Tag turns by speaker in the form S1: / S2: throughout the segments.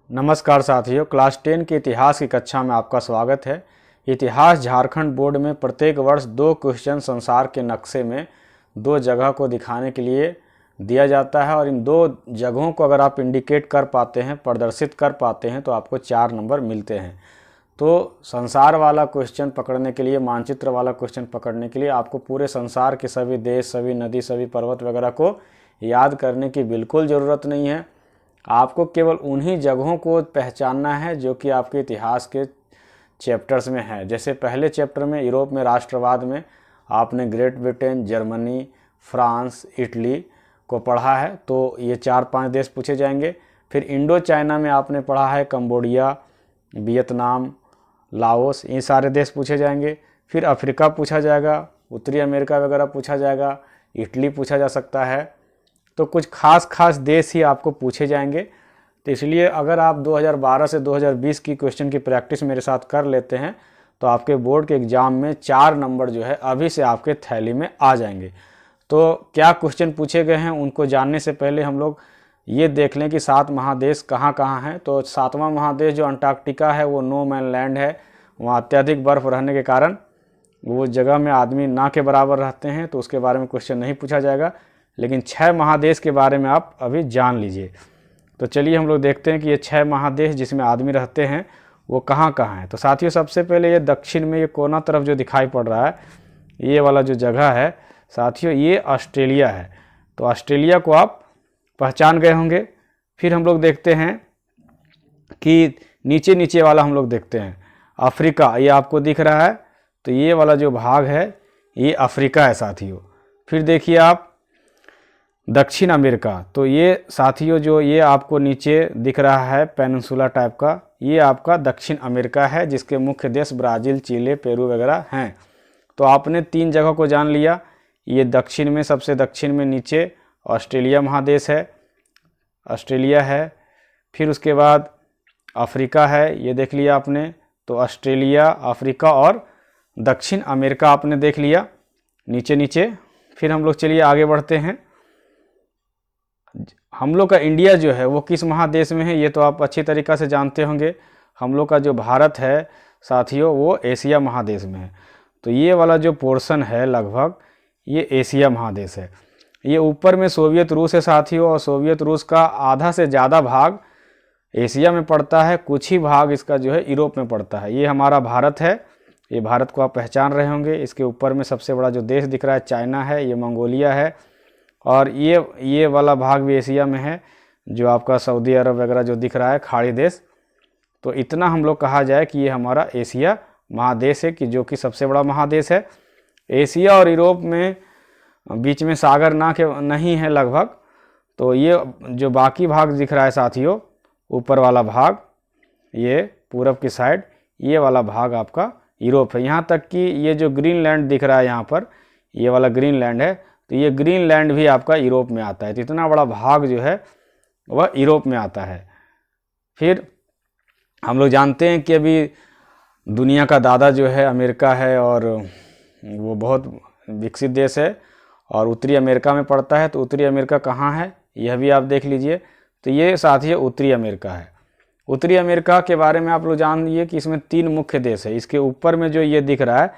S1: नमस्कार साथियों, क्लास 10 के इतिहास की कक्षा में आपका स्वागत है। इतिहास झारखंड बोर्ड में प्रत्येक वर्ष 2 क्वेश्चन संसार के नक्शे में 2 जगह को दिखाने के लिए दिया जाता है और इन 2 जगहों को अगर आप इंडिकेट कर पाते हैं, प्रदर्शित कर पाते हैं तो आपको 4 नंबर मिलते हैं। तो संसार वाला क्वेश्चन पकड़ने के लिए, मानचित्र वाला क्वेश्चन पकड़ने के लिए आपको पूरे संसार के सभी देश, सभी नदी, सभी पर्वत वगैरह को याद करने की बिल्कुल ज़रूरत नहीं है। आपको केवल उन्हीं जगहों को पहचानना है जो कि आपके इतिहास के चैप्टर्स में है। जैसे पहले चैप्टर में यूरोप में राष्ट्रवाद में आपने great Britain, Germany, France, Italy को पढ़ा है, तो ये 4-5 देश पूछे जाएंगे। फिर इंडो चाइना में आपने पढ़ा है कंबोडिया, वियतनाम, लाओस, ये सारे देश पूछे जाएंगे। फिर अफ्रीका पूछा जाएगा, उत्तरी अमेरिका वगैरह पूछा जाएगा, इटली पूछा जा सकता है। तो कुछ खास देश ही आपको पूछे जाएंगे। तो इसलिए अगर आप 2012 से 2020 की क्वेश्चन की प्रैक्टिस मेरे साथ कर लेते हैं तो आपके बोर्ड के एग्ज़ाम में 4 नंबर जो है अभी से आपके थैली में आ जाएंगे। तो क्या क्वेश्चन पूछे गए हैं उनको जानने से पहले हम लोग ये देख लें कि 7 महादेश कहाँ कहाँ हैं। तो 7वां महादेश जो अंटार्कटिका है वो नो मैन लैंड है। वहाँ अत्यधिक बर्फ़ रहने के कारण वो जगह में आदमी ना के बराबर रहते हैं, तो उसके बारे में क्वेश्चन नहीं पूछा जाएगा। लेकिन 6 महादेश के बारे में आप अभी जान लीजिए। तो चलिए हम लोग देखते हैं कि ये 6 महादेश जिसमें आदमी रहते हैं वो कहाँ कहाँ हैं। तो साथियों, सबसे पहले ये दक्षिण में ये कोना तरफ जो दिखाई पड़ रहा है, ये वाला जो जगह है साथियों, ये ऑस्ट्रेलिया है। तो ऑस्ट्रेलिया को आप पहचान गए होंगे। फिर हम लोग देखते हैं कि नीचे वाला हम लोग देखते हैं अफ्रीका, ये आपको दिख रहा है। तो ये वाला जो भाग है ये अफ्रीका है साथियों। फिर देखिए आप दक्षिण अमेरिका, तो ये साथियों जो ये आपको नीचे दिख रहा है पेनिनसुला टाइप का, ये आपका दक्षिण अमेरिका है जिसके मुख्य देश ब्राज़ील, चिली, पेरू वगैरह हैं। तो आपने 3 जगह को जान लिया। ये दक्षिण में, सबसे दक्षिण में नीचे ऑस्ट्रेलिया महादेश है, ऑस्ट्रेलिया है। फिर उसके बाद अफ्रीका है, ये देख लिया आपने। तो ऑस्ट्रेलिया, अफ्रीका और दक्षिण अमेरिका आपने देख लिया नीचे। फिर हम लोग चलिए आगे बढ़ते हैं। हम लोग का इंडिया जो है वो किस महादेश में है ये तो आप अच्छी तरीक़ा से जानते होंगे। हम लोग का जो भारत है साथियों वो एशिया महादेश में है। तो ये वाला जो पोर्शन है लगभग ये एशिया महादेश है। ये ऊपर में सोवियत रूस है साथियों, और सोवियत रूस का आधा से ज़्यादा भाग एशिया में पड़ता है, कुछ ही भाग इसका जो है यूरोप में पड़ता है। ये हमारा भारत है, ये भारत को आप पहचान रहे होंगे। इसके ऊपर में सबसे बड़ा जो देश दिख रहा है चाइना है, ये मंगोलिया है, और ये वाला भाग भी एशिया में है जो आपका सऊदी अरब वगैरह जो दिख रहा है, खाड़ी देश। तो इतना हम लोग कहा जाए कि ये हमारा एशिया महादेश है, कि जो कि सबसे बड़ा महादेश है। एशिया और यूरोप में बीच में सागर नहीं है लगभग। तो ये जो बाकी भाग दिख रहा है साथियों, ऊपर वाला भाग, ये पूरब की साइड, ये वाला भाग आपका यूरोप है। यहाँ तक कि ये जो ग्रीनलैंड दिख रहा है यहाँ पर, ये वाला ग्रीनलैंड है, तो ये ग्रीनलैंड भी आपका यूरोप में आता है। तो इतना बड़ा भाग जो है वह यूरोप में आता है। फिर हम लोग जानते हैं कि अभी दुनिया का दादा जो है अमेरिका है, और वो बहुत विकसित देश है और उत्तरी अमेरिका में पड़ता है। तो उत्तरी अमेरिका कहाँ है यह भी आप देख लीजिए। तो ये साथियों उत्तरी अमेरिका है। उत्तरी अमेरिका के बारे में आप लोग जान लीजिए कि इसमें 3 मुख्य देश है। इसके ऊपर में जो ये दिख रहा है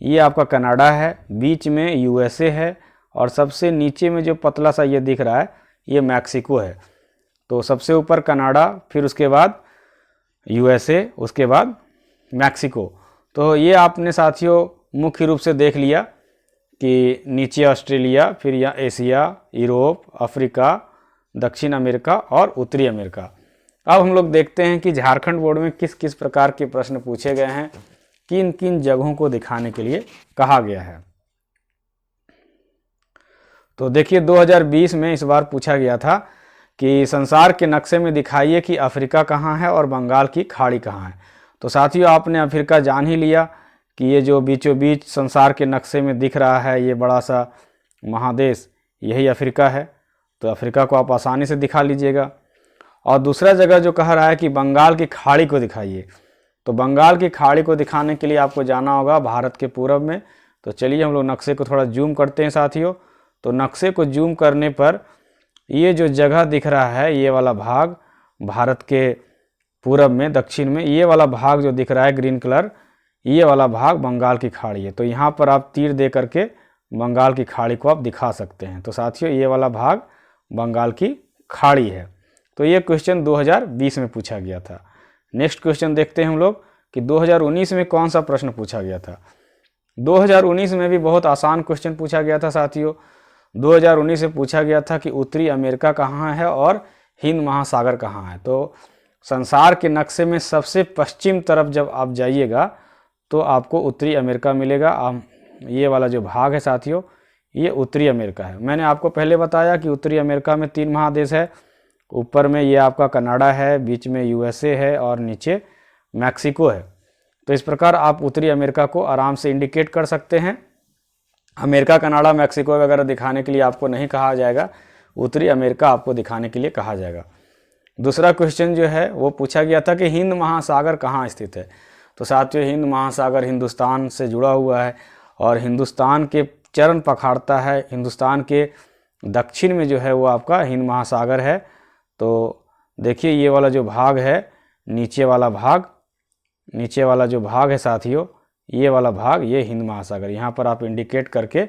S1: ये आपका कनाडा है, बीच में यूएसए है, और सबसे नीचे में जो पतला सा ये दिख रहा है ये मैक्सिको है। तो सबसे ऊपर कनाडा, फिर उसके बाद यूएसए, उसके बाद मैक्सिको। तो ये आपने साथियों मुख्य रूप से देख लिया कि नीचे ऑस्ट्रेलिया, फिर यहाँ एशिया, यूरोप, अफ्रीका, दक्षिण अमेरिका और उत्तरी अमेरिका। अब हम लोग देखते हैं कि झारखंड बोर्ड में किस किस प्रकार के प्रश्न पूछे गए हैं, किन किन जगहों को दिखाने के लिए कहा गया है। तो देखिए 2020 में इस बार पूछा गया था कि संसार के नक्शे में दिखाइए कि अफ्रीका कहाँ है और बंगाल की खाड़ी कहाँ है। तो साथियों आपने अफ्रीका जान ही लिया कि ये जो बीचों बीच संसार के नक्शे में दिख रहा है ये बड़ा सा महादेश, यही अफ्रीका है। तो अफ्रीका को आप आसानी से दिखा लीजिएगा। और दूसरा जगह जो कह रहा है कि बंगाल की खाड़ी को दिखाइए, तो बंगाल की खाड़ी को दिखाने के लिए आपको जाना होगा भारत के पूरब में। तो चलिए हम लोग नक्शे को थोड़ा जूम करते हैं साथियों। तो नक्शे को जूम करने पर ये जो जगह दिख रहा है ये वाला भाग भारत के पूरब में, दक्षिण में, ये वाला भाग जो दिख रहा है ग्रीन कलर, ये वाला भाग बंगाल की खाड़ी है। तो यहाँ पर आप तीर दे करके बंगाल की खाड़ी को आप दिखा सकते हैं। तो साथियों ये वाला भाग बंगाल की खाड़ी है। तो ये क्वेश्चन 2020 में पूछा गया था। नेक्स्ट क्वेश्चन देखते हैं हम लोग कि 2019 में कौन सा प्रश्न पूछा गया था। 2019 में भी बहुत आसान क्वेश्चन पूछा गया था साथियों। 2019 में पूछा गया था कि उत्तरी अमेरिका कहाँ है और हिंद महासागर कहाँ है। तो संसार के नक्शे में सबसे पश्चिम तरफ जब आप जाइएगा तो आपको उत्तरी अमेरिका मिलेगा। ये वाला जो भाग है साथियों, ये उत्तरी अमेरिका है। मैंने आपको पहले बताया कि उत्तरी अमेरिका में 3 महादेश है। ऊपर में ये आपका कनाडा है, बीच में यूएसए है और नीचे मैक्सिको है। तो इस प्रकार आप उत्तरी अमेरिका को आराम से इंडिकेट कर सकते हैं। अमेरिका, कनाडा, मैक्सिको वगैरह दिखाने के लिए आपको नहीं कहा जाएगा, उत्तरी अमेरिका आपको दिखाने के लिए कहा जाएगा। दूसरा क्वेश्चन जो है वो पूछा गया था कि हिंद महासागर कहाँ स्थित है। तो साथियों हिंद महासागर हिंदुस्तान से जुड़ा हुआ है और हिंदुस्तान के चरण पखाड़ता है। हिंदुस्तान के दक्षिण में जो है वो आपका हिंद महासागर है। तो देखिए ये वाला जो भाग है, नीचे वाला जो भाग है साथियों, ये वाला भाग, ये हिंद महासागर, यहाँ पर आप इंडिकेट करके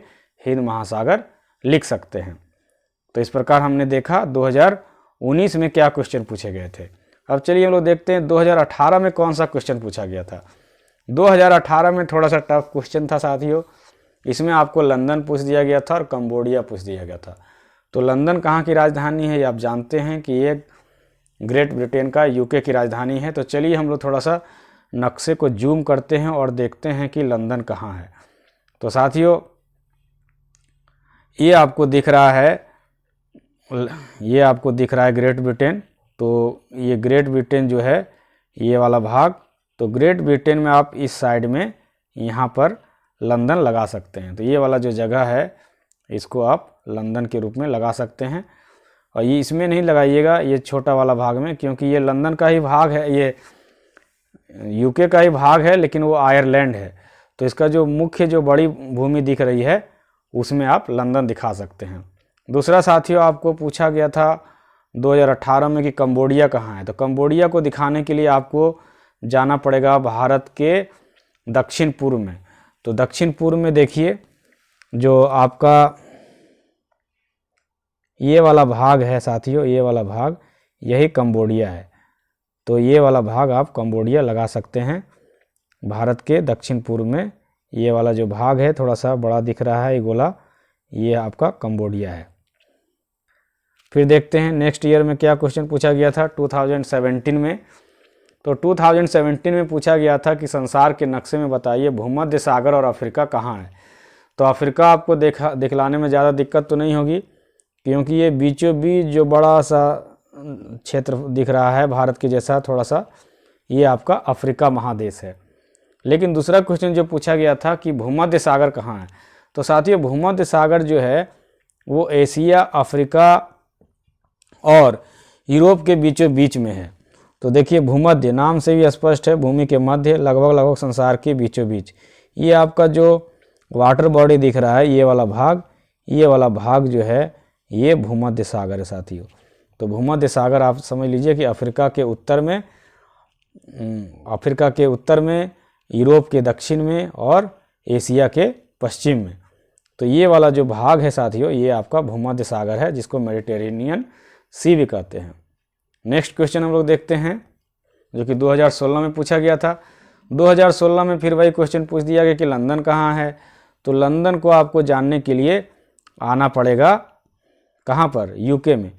S1: हिंद महासागर लिख सकते हैं। तो इस प्रकार हमने देखा 2019 में क्या क्वेश्चन पूछे गए थे। अब चलिए हम लोग देखते हैं 2018 में कौन सा क्वेश्चन पूछा गया था। 2018 में थोड़ा सा टफ क्वेश्चन था साथियों। इसमें आपको लंदन पूछ दिया गया था और कंबोडिया पूछ दिया गया था। तो लंदन कहाँ की राजधानी है ये आप जानते हैं कि ये ग्रेट ब्रिटेन का, यूके की राजधानी है। तो चलिए हम लोग थोड़ा सा नक्शे को जूम करते हैं और देखते हैं कि लंदन कहाँ है। तो साथियों ये आपको दिख रहा है ग्रेट ब्रिटेन। तो ये ग्रेट ब्रिटेन जो है ये वाला भाग, तो ग्रेट ब्रिटेन में आप इस साइड में यहाँ पर लंदन लगा सकते हैं। तो ये वाला जो जगह है इसको आप लंदन के रूप में लगा सकते हैं। और ये इसमें नहीं लगाइएगा, ये छोटा वाला भाग में, क्योंकि ये लंदन का ही भाग है, ये यूके का ही भाग है, लेकिन वो आयरलैंड है। तो इसका जो मुख्य जो बड़ी भूमि दिख रही है उसमें आप लंदन दिखा सकते हैं। दूसरा साथियों आपको पूछा गया था 2018 में कि कंबोडिया कहाँ है। तो कंबोडिया को दिखाने के लिए आपको जाना पड़ेगा भारत के दक्षिण पूर्व में। तो दक्षिण पूर्व में देखिए जो आपका ये वाला भाग है साथियों, ये वाला भाग यही कंबोडिया है। तो ये वाला भाग आप कंबोडिया लगा सकते हैं भारत के दक्षिण पूर्व में। ये वाला जो भाग है थोड़ा सा बड़ा दिख रहा है ये गोला, ये आपका कंबोडिया है। फिर देखते हैं नेक्स्ट ईयर में क्या क्वेश्चन पूछा गया था 2017 में। तो 2017 में पूछा गया था कि संसार के नक्शे में बताइए भूमध्य सागर और अफ्रीका कहाँ है। तो अफ्रीका आपको दिखलाने में ज़्यादा दिक्कत तो नहीं होगी, क्योंकि ये बीचों बीच जो बड़ा सा क्षेत्र दिख रहा है भारत के जैसा थोड़ा सा, ये आपका अफ्रीका महादेश है। लेकिन दूसरा क्वेश्चन जो पूछा गया था कि भूमध्य सागर कहाँ है। तो साथियों भूमध्य सागर जो है वो एशिया, अफ्रीका और यूरोप के बीचों बीच में है। तो देखिए भूमध्य नाम से भी स्पष्ट है, भूमि के मध्य, लगभग संसार के बीचों बीच। ये आपका जो वाटर बॉडी दिख रहा है ये वाला भाग जो है ये भूमध्य सागर है साथियों। तो भूमध्य सागर आप समझ लीजिए कि अफ्रीका के उत्तर में, यूरोप के दक्षिण में और एशिया के पश्चिम में। तो ये वाला जो भाग है साथियों ये आपका भूमध्य सागर है, जिसको मेडिटेरेनियन सी भी कहते हैं। नेक्स्ट क्वेश्चन हम लोग देखते हैं जो कि 2016 में पूछा गया था। 2016 में फिर वही क्वेश्चन पूछ दिया गया कि लंदन कहाँ है। तो लंदन को आपको जानने के लिए आना पड़ेगा कहाँ पर, यूके में।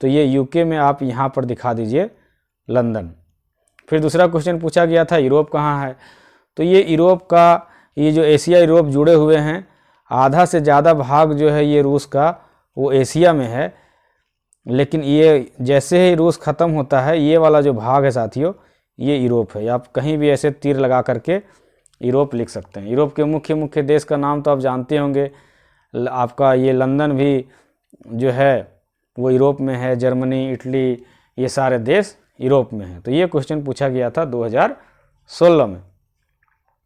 S1: तो ये यूके में आप यहाँ पर दिखा दीजिए लंदन। फिर दूसरा क्वेश्चन पूछा गया था यूरोप कहाँ है। तो ये यूरोप का, ये जो एशिया यूरोप जुड़े हुए हैं, आधा से ज़्यादा भाग जो है ये रूस का वो एशिया में है। लेकिन ये जैसे ही रूस ख़त्म होता है ये वाला जो भाग है साथियों ये यूरोप है। आप कहीं भी ऐसे तीर लगा करके यूरोप लिख सकते हैं। यूरोप के मुख्य देश का नाम तो आप जानते होंगे, आपका ये लंदन भी जो है वो यूरोप में है, जर्मनी, इटली, ये सारे देश यूरोप में हैं। तो ये क्वेश्चन पूछा गया था 2016 में।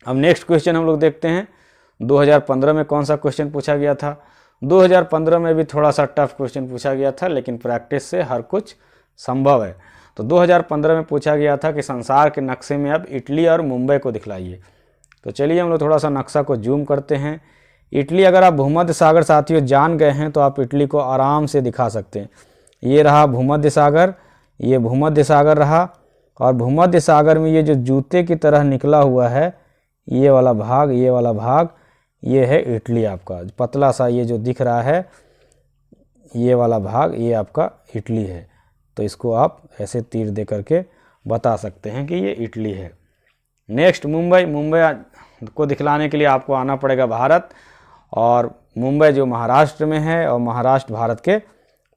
S1: अब नेक्स्ट क्वेश्चन हम लोग देखते हैं 2015 में कौन सा क्वेश्चन पूछा गया था। 2015 में भी थोड़ा सा टफ क्वेश्चन पूछा गया था, लेकिन प्रैक्टिस से हर कुछ संभव है। तो 2015 में पूछा गया था कि संसार के नक्शे में अब इटली और मुंबई को दिखलाइए। तो चलिए हम लोग थोड़ा सा नक्शा को जूम करते हैं। इटली, अगर आप भूमध्य सागर साथियों जान गए हैं तो आप इटली को आराम से दिखा सकते हैं। ये रहा भूमध्य सागर, ये भूमध्य सागर रहा, और भूमध्य सागर में ये जो जूते की तरह निकला हुआ है ये वाला भाग, ये वाला भाग, ये है इटली आपका। पतला सा ये जो दिख रहा है ये वाला भाग, ये आपका इटली है। तो इसको आप ऐसे तीर दे करके बता सकते हैं कि ये इटली है। नेक्स्ट मुंबई। मुंबई को दिखलाने के लिए आपको आना पड़ेगा भारत, और मुंबई जो महाराष्ट्र में है और महाराष्ट्र भारत के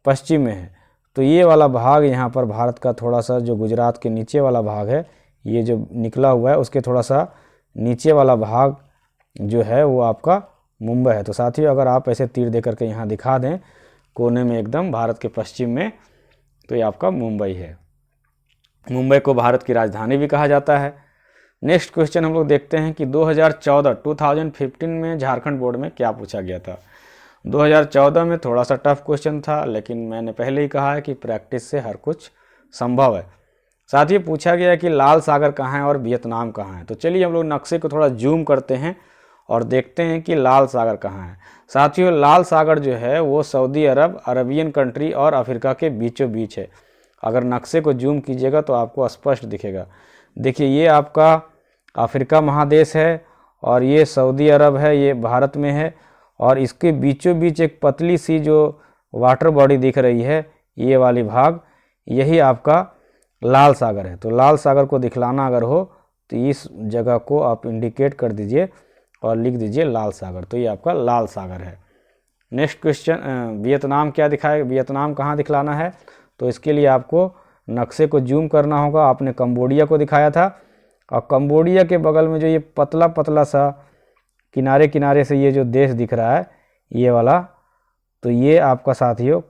S1: पश्चिम में है। तो ये वाला भाग यहाँ पर भारत का थोड़ा सा जो गुजरात के नीचे वाला भाग है, ये जो निकला हुआ है उसके थोड़ा सा नीचे वाला भाग जो है वो आपका मुंबई है। तो साथियों अगर आप ऐसे तीर दे करके यहाँ दिखा दें कोने में एकदम भारत के पश्चिम में, तो ये आपका मुंबई है। मुंबई को भारत की राजधानी भी कहा जाता है। नेक्स्ट क्वेश्चन हम लोग देखते हैं कि 2015 में झारखंड बोर्ड में क्या पूछा गया था। 2014 में थोड़ा सा टफ क्वेश्चन था, लेकिन मैंने पहले ही कहा है कि प्रैक्टिस से हर कुछ संभव है। साथ ही पूछा गया कि लाल सागर कहाँ है और वियतनाम कहाँ है। तो चलिए हम लोग नक्शे को थोड़ा जूम करते हैं और देखते हैं कि लाल सागर कहाँ है। साथियों लाल सागर जो है वो सऊदी अरब, अरबियन कंट्री और अफ्रीका के बीचों बीच है। अगर नक्शे को जूम कीजिएगा तो आपको स्पष्ट दिखेगा। देखिए ये आपका अफ्रीका महादेश है और ये सऊदी अरब है, ये भारत में है, और इसके बीचों बीच एक पतली सी जो वाटर बॉडी दिख रही है ये वाली भाग, यही आपका लाल सागर है। तो लाल सागर को दिखलाना अगर हो तो इस जगह को आप इंडिकेट कर दीजिए और लिख दीजिए लाल सागर। तो ये आपका लाल सागर है। नेक्स्ट क्वेश्चन, वियतनाम क्या दिखाए, वियतनाम कहाँ दिखलाना है। तो इसके लिए आपको नक्शे को जूम करना होगा। आपने कंबोडिया को दिखाया था, और कंबोडिया के बगल में जो ये पतला पतला सा किनारे किनारे से ये जो देश दिख रहा है ये वाला, तो ये आपका साथियों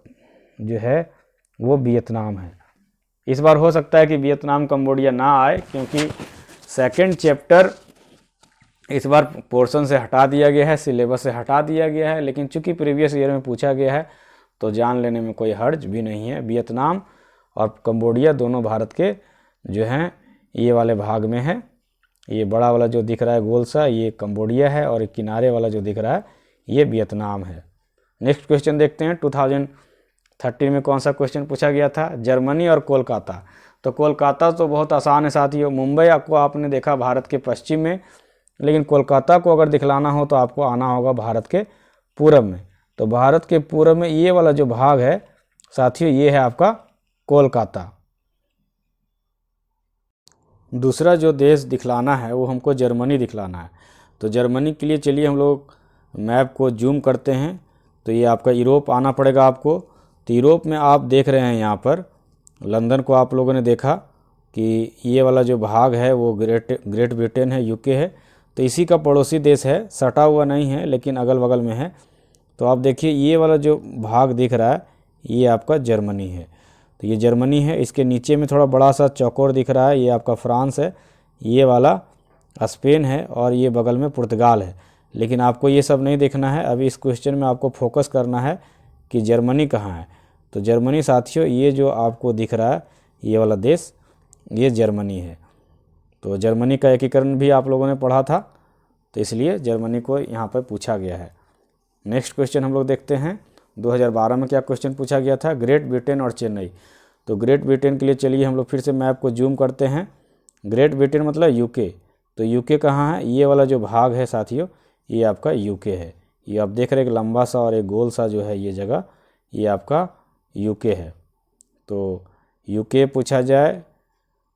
S1: जो है वो वियतनाम है। इस बार हो सकता है कि वियतनाम कंबोडिया ना आए, क्योंकि सेकंड चैप्टर इस बार पोर्शन से हटा दिया गया है, सिलेबस से हटा दिया गया है। लेकिन चूंकि प्रीवियस ईयर में पूछा गया है तो जान लेने में कोई हर्ज भी नहीं है। वियतनाम और कंबोडिया दोनों भारत के जो हैं ये वाले भाग में है। ये बड़ा वाला जो दिख रहा है गोल सा ये कंबोडिया है, और किनारे वाला जो दिख रहा है ये वियतनाम है। नेक्स्ट क्वेश्चन देखते हैं 2013 में कौन सा क्वेश्चन पूछा गया था, जर्मनी और कोलकाता। तो कोलकाता तो बहुत आसान है साथियों। मुंबई आपको आपने देखा भारत के पश्चिम में, लेकिन कोलकाता को अगर दिखलाना हो तो आपको आना होगा भारत के पूरब में। तो भारत के पूरब में ये वाला जो भाग है साथियों ये है आपका कोलकाता। दूसरा जो देश दिखलाना है वो हमको जर्मनी दिखलाना है। तो जर्मनी के लिए चलिए हम लोग मैप को जूम करते हैं। तो ये आपका यूरोप आना पड़ेगा आपको। तो यूरोप में आप देख रहे हैं यहाँ पर लंदन को आप लोगों ने देखा कि ये वाला जो भाग है वो ग्रेट ब्रिटेन है, यूके है। तो इसी का पड़ोसी देश है, सटा हुआ नहीं है लेकिन अगल बगल में है। तो आप देखिए ये वाला जो भाग दिख रहा है ये आपका जर्मनी है। तो ये जर्मनी है। इसके नीचे में थोड़ा बड़ा सा चौकोर दिख रहा है ये आपका फ्रांस है, ये वाला स्पेन है, और ये बगल में पुर्तगाल है। लेकिन आपको ये सब नहीं देखना है। अभी इस क्वेश्चन में आपको फोकस करना है कि जर्मनी कहाँ है। तो जर्मनी साथियों ये जो आपको दिख रहा है ये वाला देश ये जर्मनी है। तो जर्मनी का एकीकरण भी आप लोगों ने पढ़ा था, तो इसलिए जर्मनी को यहाँ पर पूछा गया है। नेक्स्ट क्वेश्चन हम लोग देखते हैं 2012 में क्या क्वेश्चन पूछा गया था, ग्रेट ब्रिटेन और चेन्नई। तो ग्रेट ब्रिटेन के लिए चलिए हम लोग फिर से मैप को जूम करते हैं। ग्रेट ब्रिटेन मतलब यूके। तो यूके कहाँ है, ये वाला जो भाग है साथियों ये आपका यूके है। ये आप देख रहे हैं एक लंबा सा और एक गोल सा जो है ये जगह ये आपका यूके है। तो यूके पूछा जाए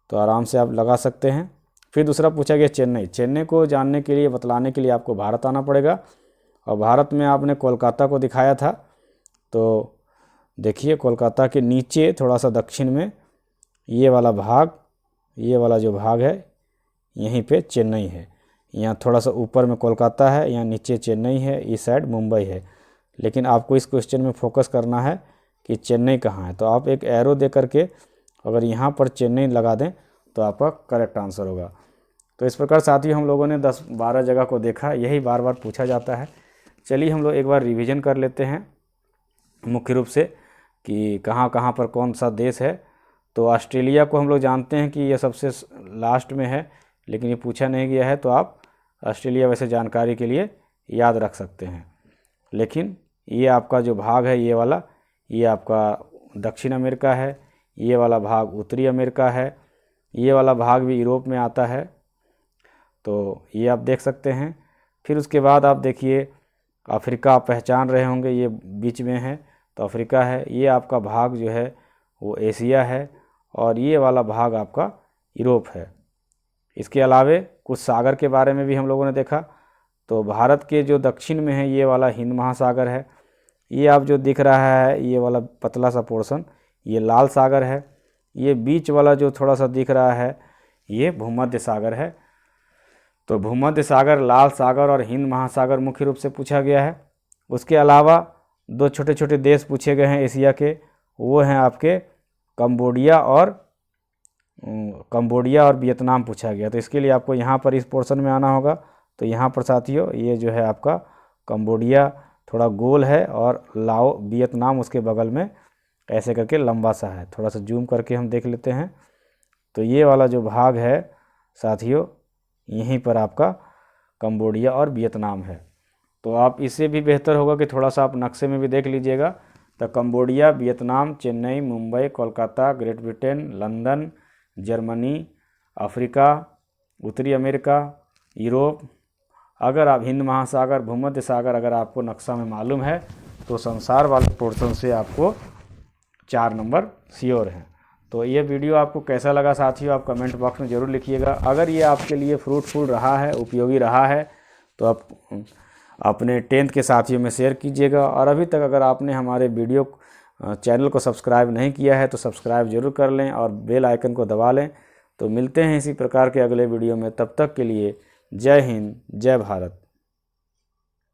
S1: तो आराम से आप लगा सकते हैं। फिर दूसरा पूछा गया चेन्नई। चेन्नई को जानने के लिए, बतलाने के लिए आपको भारत आना पड़ेगा, और भारत में आपने कोलकाता को दिखाया था। तो देखिए कोलकाता के नीचे थोड़ा सा दक्षिण में ये वाला भाग, ये वाला जो भाग है यहीं पे चेन्नई है। यहाँ थोड़ा सा ऊपर में कोलकाता है, यहाँ नीचे चेन्नई है, इस साइड मुंबई है। लेकिन आपको इस क्वेश्चन में फोकस करना है कि चेन्नई कहाँ है। तो आप एक एरो दे करके अगर यहाँ पर चेन्नई लगा दें तो आपका करेक्ट आंसर होगा। तो इस प्रकार साथियों हम लोगों ने 10-12 जगह को देखा, यही बार बार पूछा जाता है। चलिए हम लोग एक बार रिवीजन कर लेते हैं मुख्य रूप से कि कहाँ कहाँ पर कौन सा देश है। तो ऑस्ट्रेलिया को हम लोग जानते हैं कि यह सबसे लास्ट में है, लेकिन ये पूछा नहीं गया है, तो आप ऑस्ट्रेलिया वैसे जानकारी के लिए याद रख सकते हैं। लेकिन ये आपका जो भाग है ये वाला, ये आपका दक्षिण अमेरिका है, ये वाला भाग उत्तरी अमेरिका है, ये वाला भाग भी यूरोप में आता है। तो ये आप देख सकते हैं। फिर उसके बाद आप देखिए अफ्रीका, आप पहचान रहे होंगे, ये बीच में है तो अफ्रीका है। ये आपका भाग जो है वो एशिया है, और ये वाला भाग आपका यूरोप है। इसके अलावे कुछ सागर के बारे में भी हम लोगों ने देखा। तो भारत के जो दक्षिण में है ये वाला हिंद महासागर है। ये आप जो दिख रहा है ये वाला पतला सा पोर्शन, ये लाल सागर है। ये बीच वाला जो थोड़ा सा दिख रहा है ये भूमध्य सागर है। तो भूमध्य सागर, लाल सागर और हिंद महासागर मुख्य रूप से पूछा गया है। उसके अलावा दो छोटे छोटे देश पूछे गए हैं एशिया के, वो हैं आपके कंबोडिया और वियतनाम पूछा गया। तो इसके लिए आपको यहाँ पर इस पोर्शन में आना होगा। तो यहाँ पर साथियों ये जो है आपका कंबोडिया थोड़ा गोल है, और लाओ वियतनाम उसके बगल में ऐसे करके लंबा सा है। थोड़ा सा जूम करके हम देख लेते हैं। तो ये वाला जो भाग है साथियों, यहीं पर आपका कंबोडिया और वियतनाम है। तो आप इससे भी बेहतर होगा कि थोड़ा सा आप नक्शे में भी देख लीजिएगा। तो Cambodia, Vietnam, Chennai, Mumbai, Kolkata, great Britain, London, Germany, Africa, उत्तरी अमेरिका, यूरोप। अगर आप हिंद महासागर, भूमध्य सागर अगर आपको नक्शा में मालूम है तो संसार वाले पोर्शन से आपको 4 नंबर श्योर हैं। तो ये वीडियो आपको कैसा लगा साथियों, आप कमेंट बॉक्स में ज़रूर लिखिएगा। अगर ये आपके लिए फ्रूटफुल रहा है, उपयोगी रहा है, तो आप अपने 10th के साथियों में शेयर कीजिएगा। और अभी तक अगर आपने हमारे वीडियो चैनल को सब्सक्राइब नहीं किया है तो सब्सक्राइब जरूर कर लें और बेल आइकन को दबा लें। तो मिलते हैं इसी प्रकार के अगले वीडियो में, तब तक के लिए जय हिंद, जय भारत।